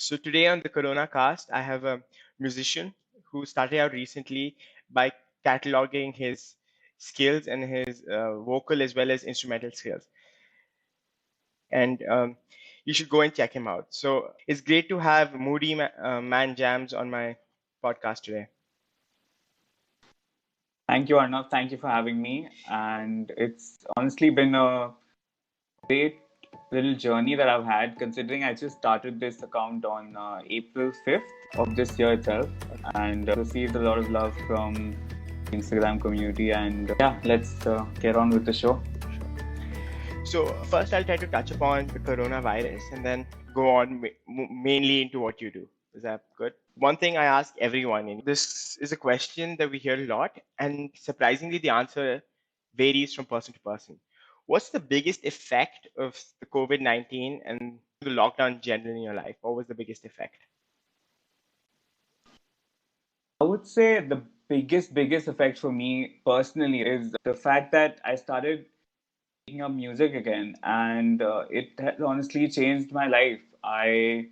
So today on the CoronaCast, I have a musician who started out recently by cataloging his skills and his vocal as well as instrumental skills. And you should go and check him out. So it's great to have Man Jams on my podcast today. Thank you, Arnav. Thank you for having me. And it's honestly been a great little journey that I've had, considering I just started this account on April 5th of this year itself, and received a lot of love from the Instagram community. And yeah, let's get on with the show. So first, I'll try to touch upon the coronavirus and then go on mainly into what you do. Is that good? One thing I ask everyone, this is a question that we hear a lot, and surprisingly, the answer varies from person to person. What's the biggest effect of the COVID-19 and the lockdown generally in your life? What was the biggest effect? I would say the biggest effect for me personally is the fact that I started picking up music again, and it has honestly changed my life. I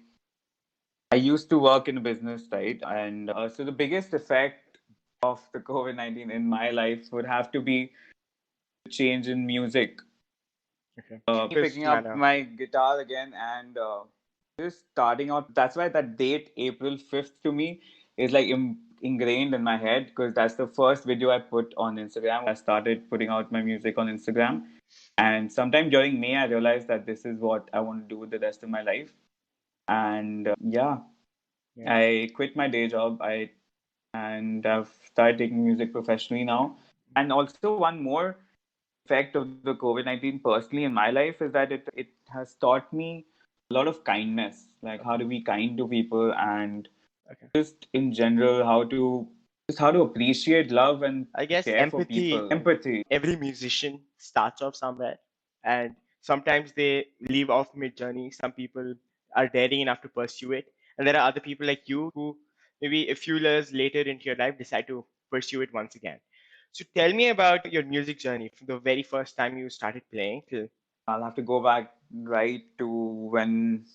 used to work in a business, right? And so the biggest effect of the COVID-19 in my life would have to be the change in music. Okay. Picking up my guitar again and just starting out. That's why that date, April 5th, to me is like ingrained in my head because that's the first video I put on Instagram. I started putting out my music on Instagram. And sometime during May, I realized that this is what I want to do with the rest of my life. And I quit my day job. And I've started taking music professionally now. And also one more effect of the COVID-19 personally in my life is that it has taught me a lot of kindness, like how to be kind to people and just in general how to appreciate love and I guess care for empathy. people. Empathy. Every musician starts off somewhere, and sometimes they leave off mid journey. Some people are daring enough to pursue it, and there are other people like you who maybe a few years later into your life decide to pursue it once again. So tell me about your music journey from the very first time you started playing till. I'll have to go back right to when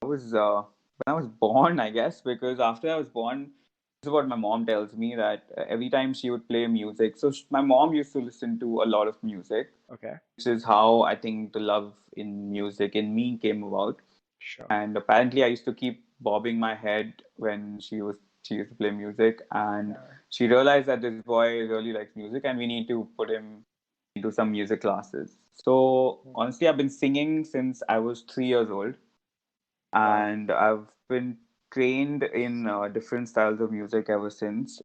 I was born, I guess, because after I was born, this is what my mom tells me that every time she would play music. So my mom used to listen to a lot of music, Okay. which is how I think the love in music in me came about. Sure. And apparently, I used to keep bobbing my head when she used to play music, and she realized that this boy really likes music, and we need to put him into some music classes. So honestly, I've been singing since I was 3 years old, and I've been trained in different styles of music ever since.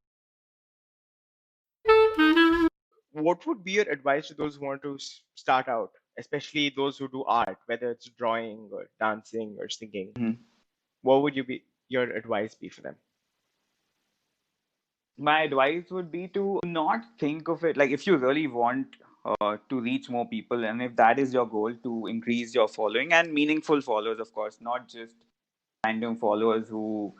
What would be your advice to those who want to start out, especially those who do art, whether it's drawing or dancing or singing? Mhm. What would your advice be for them? My advice would be to not think of it like if you really want to reach more people, and if that is your goal to increase your following and meaningful followers, of course, not just random followers who,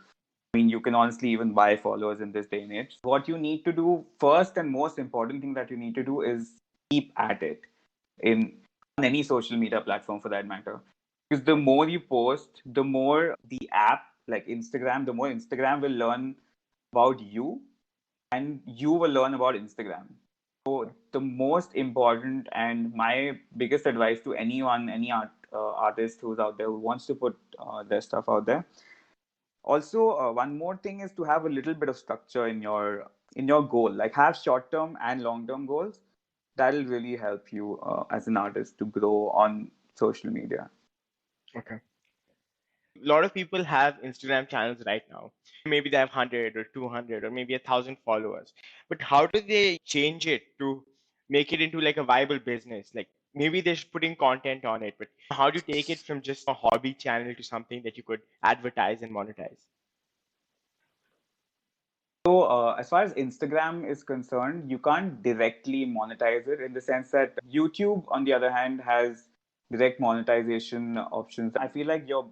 I mean, you can honestly even buy followers in this day and age. What you need to do first and most important thing that you need to do is keep at it in on any social media platform for that matter. Because the more you post, the more the app like Instagram, the more Instagram will learn about you and you will learn about Instagram. So the most important and my biggest advice to anyone, any artist who's out there who wants to put their stuff out there. Also, one more thing is to have a little bit of structure in your goal. Like have short term and long term goals. That'll really help you as an artist to grow on social media. Okay. A lot of people have Instagram channels right now. Maybe they have 100 or 200 or maybe 1,000 followers. But how do they change it to make it into like a viable business? Like maybe they're putting content on it, but how do you take it from just a hobby channel to something that you could advertise and monetize? So, as far as Instagram is concerned, you can't directly monetize it in the sense that YouTube, on the other hand, has direct monetization options. I feel like your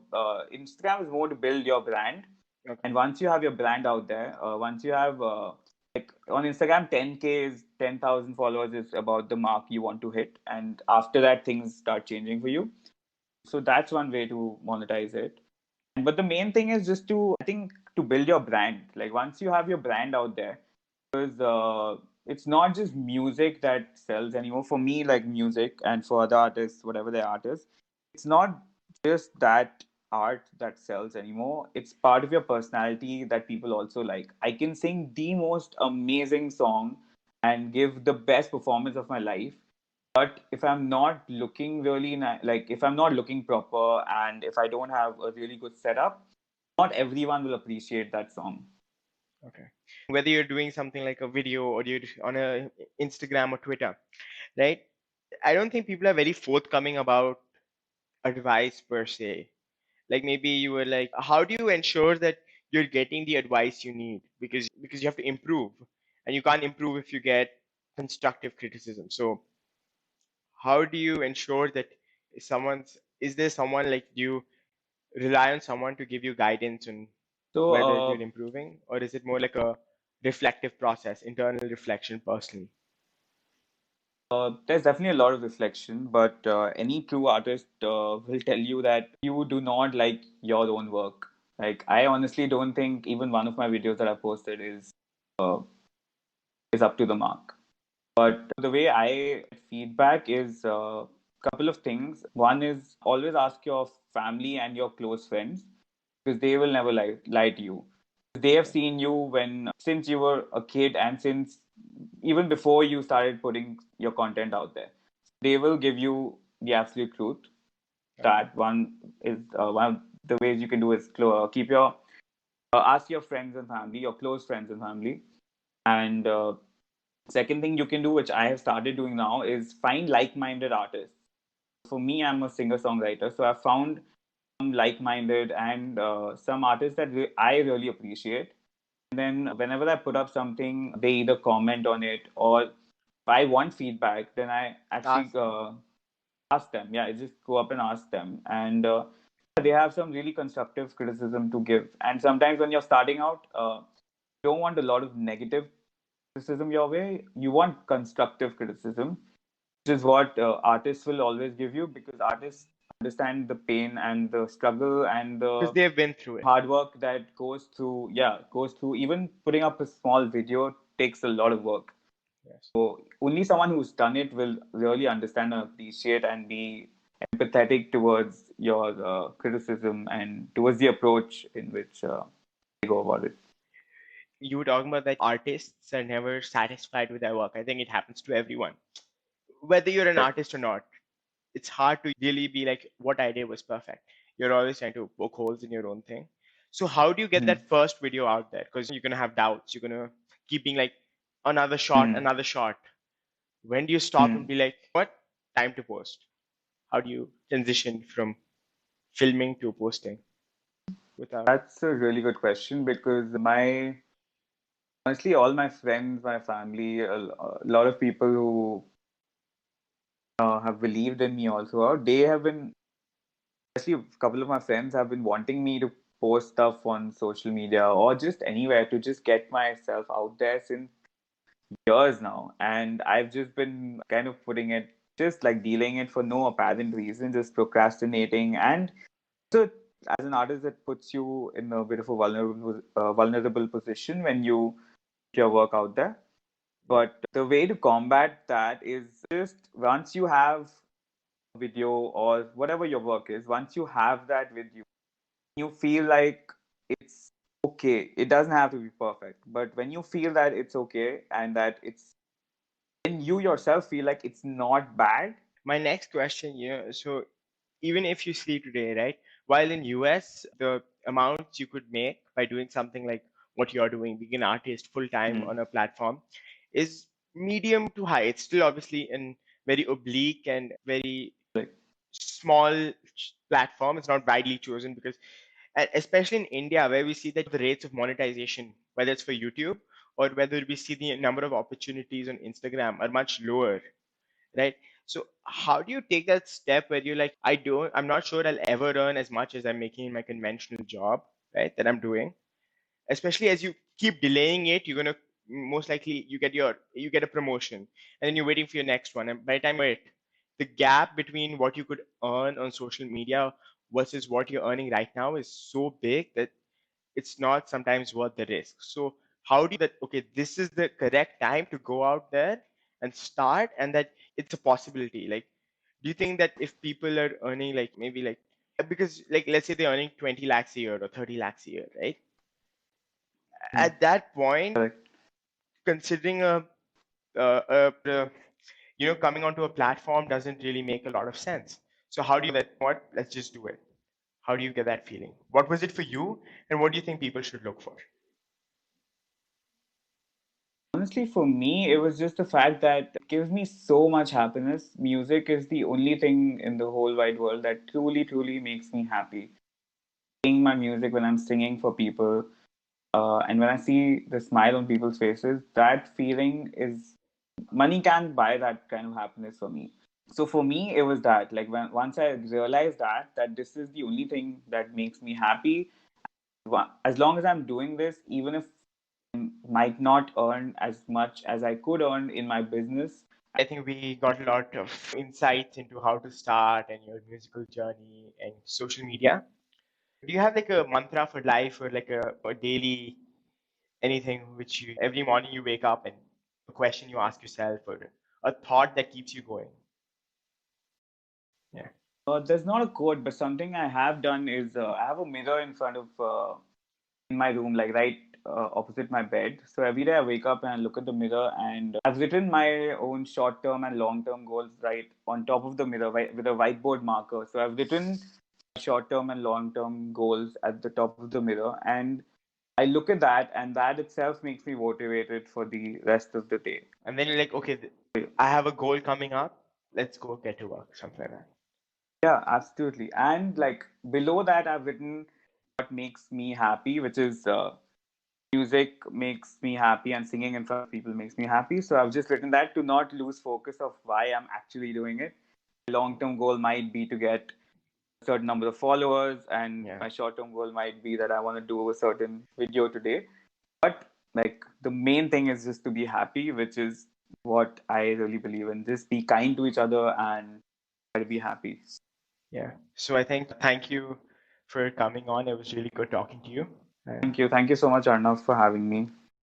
Instagram is more to build your brand, Okay. and once you have your brand out there, once you have like on Instagram, 10K is 10,000 followers is about the mark you want to hit, and after that, things start changing for you. So that's one way to monetize it. But the main thing is just to, I think, to build your brand. Like once you have your brand out there, because it's not just music that sells anymore. For me, like music, and for other artists, whatever their artists, it's not just that art that sells anymore. It's part of your personality that people also like. I can sing the most amazing song and give the best performance of my life, but if I'm not looking really like if I'm not looking proper and if I don't have a really good setup, not everyone will appreciate that song. Okay. Whether you're doing something like a video or you're on a Instagram or Twitter, right? I don't think people are very forthcoming about advice per se. Like maybe you were like, how do you ensure that you're getting the advice you need? Because you have to improve, and you can't improve if you get constructive criticism. So how do you ensure that someone's is there someone like you rely on someone to give you guidance on So whether you're improving, or is it more like a reflective process, internal reflection personally? there's definitely a lot of reflection, but any true artist will tell you that you do not like your own work. Like I honestly don't think even one of my videos that I posted uh, is up to the mark. But the way I get feedback is a couple of things. One is always ask your family and your close friends, because they will never lie to you. They have Okay. seen you when since you were a kid and since even before you started putting your content out there. They will give you the absolute truth. Okay. That one is one of the ways you can do is keep your ask your friends and family, your close friends and family, and second thing you can do, which I have started doing now, is find like-minded artists. For me, I'm a singer-songwriter, so I've found some like-minded and some artists that I really appreciate. And then whenever I put up something, they either comment on it, or if I want feedback, then I actually Ask them. ask them. Yeah, I just go up and ask them, and they have some really constructive criticism to give. And sometimes when you're starting out, you don't want a lot of negative criticism your way. You want constructive criticism, which is what artists will always give you, because artists understand the pain and the struggle and Because the they've been through it. hard work that goes through even putting up a small video takes a lot of work. Yes. So only someone who's done it will really understand and appreciate and be empathetic towards your criticism and towards the approach in which they go about it. You were talking about that artists are never satisfied with their work. I think it happens to everyone. Whether you're an Right. artist or not, it's hard to really be like, what I did was perfect. You're always trying to poke holes in your own thing. So how do you get Mm. that first video out there? Because you're gonna have doubts. You're gonna keep being like another shot, Mm. another shot. When do you stop and Mm. be like, what? Time to post. How do you transition from filming to posting without? That's a really good question, because my honestly, all my friends, my family, a lot of people who have believed in me also, they have been, especially a couple of my friends have been wanting me to post stuff on social media or just anywhere to just get myself out there since years now. And I've just been kind of putting it, just like dealing it for no apparent reason, just procrastinating. And so, as an artist, it puts you in a bit of a vulnerable position when you put your work out there. Yeah. But the way to combat that is just once you have a video or whatever your work is, once you have that with you, you feel like it's okay. It doesn't have to be perfect, but when you feel that it's okay and that it's, when you yourself feel like it's not bad. My next question, so even if you sleep today, right? While in US, the amounts you could make by doing something like what you're doing, being an artist full time Mm. on a platform, is medium to high. It's still obviously in very oblique and very Like, small platform. It's not widely chosen because, especially in India, where we see that the rates of monetization, whether it's for YouTube or whether we see the number of opportunities on Instagram, are much lower, right? So how do you take that step where you're like, I'm not sure I'll ever earn as much as I'm making in my conventional job, right? That I'm doing, especially as you keep delaying it, you're gonna most likely you get a promotion, and then you're waiting for your next one, and by the time you it, the gap between what you could earn on social media versus what you're earning right now is so big that it's not sometimes worth the risk. So how do you that okay, this is the correct time to go out there and start, and that it's a possibility? Like, do you think that if people are earning like maybe like because like let's say they're earning 20 lakhs a year or 30 lakhs a year, right? Mm. At that point, Correct. considering a coming onto a platform doesn't really make a lot of sense. So how do you that what let's just do it? How do you get that feeling? What was it for you, and what do you think people should look for? Honestly, for me, it was just the fact that it gives me so much happiness. Music is the only thing in the whole wide world that truly, truly makes me happy. Playing my music when I'm singing for people, and when I see the smile on people's faces, that feeling is money can't buy that kind of happiness for me. So for me, it was that like when once I realized that this is the only thing that makes me happy. As long as I'm doing this, even if I might not earn as much as I could earn in my business. I think we got a lot of insights into how to start and your musical journey and social media. Do you have like a mantra for life or like a daily anything which you every morning you wake up and a question you ask yourself or a thought that keeps you going? Yeah. There's not a quote, but something I have done is I have a mirror in front of in my room, like right opposite my bed. So every day I wake up and I look at the mirror, and I've written my own short-term and long-term goals right on top of the mirror with a whiteboard marker. So I've written short-term and long-term goals at the top of the mirror, and I look at that, and that itself makes me motivated for the rest of the day. And then you're like, okay, I have a goal coming up. Let's go get to work, something like that. Yeah, absolutely. And like below that, I've written what makes me happy, which is music makes me happy and singing in front of people makes me happy. So I've just written that to not lose focus of why I'm actually doing it. Long term goal might be to get a certain number of followers, and Yeah. my short term goal might be that I want to do a certain video today. But like the main thing is just to be happy, which is what I really believe in. Just be kind to each other and try to be happy. Yeah. So I think thank you for coming on. It was really good talking to you. And Thank you. Thank you so much, Arnav, for having me.